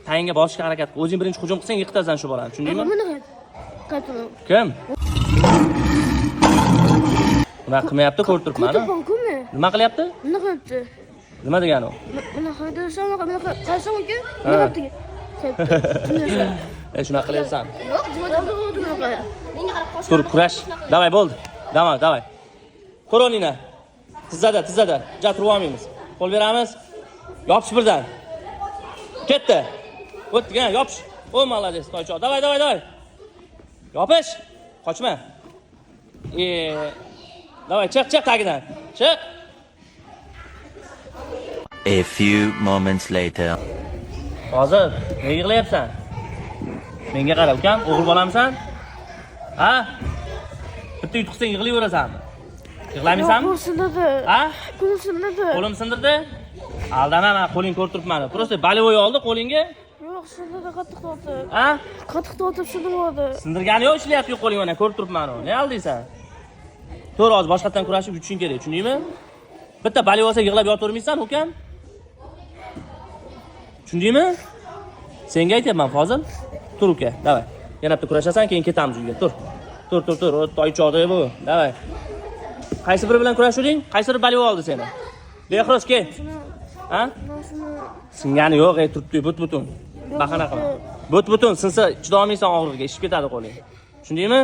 tayinga bosishga harakat qil. O'zing birinchi hujum qilsang yiqitasan shu bolani, tushundingmi? Qaytaman. Kim? Nima qilmayapti, ko'rib turibman. Nima qilyapti? Nima qilyapti? Nima degani u? Mana haydasam, mana qaysam aka? Nima qilyapti? Shunaqa qilyapsan. Yo'q, bunaqa. Tur, kurash. Davay, bo'ldi. Davay. Ko'ronina. Tizzada. Ja turib olmaymiz. Qo'l beramiz. Yopish birdan. Ketdi. O'tgan, yopish. O, молодец, toychoq. Davay. Yopish. Qochma. Davay, chiq tagidan. Chiq. A few moments later. Hozir nega yig'layapsan? Menga qara, ukam, o'g'il bolamisan? Ha? Bitta yutqizsang yig'layverasanmi? Yig'lamaysanmi? Qo'lim sindirdi. Ha? Qo'lim sindirdi. Qo'lim sindirdi? Aldama, men qo'ling ko'rib turibman. Просто bolavoy oldi qo'lingga. Yo'q, sindirdi, qattiq tortib. Ha? Qattiq tortib sindirdi. Sindirgani yo'q, ishlayapti qo'ling mana, ko'rib turibman uni. Ne aldiysan? To'g'ri, hozir boshqatdan kurashib yutishing kerak, tushundingmi? Bitta bali olsa yig'lab yotavermaysan, ukam? Tushundingmi? Senga aytyapman, Fozil. Tur uka, davay. Yana bitta kurashasan, keyin ketamiz uyga. Tur. Toychoqda bu. Davay. Qaysi biri bilan kurashuvding? Qaysi biri bali oldi seni? Bexros kel. Ha? Singani yo'q, turibdi, but-butun. Bahana qilma. But-butun sinsa chidolmaysan og'riqqa, ishib ketadi qo'ling. Tushundingmi?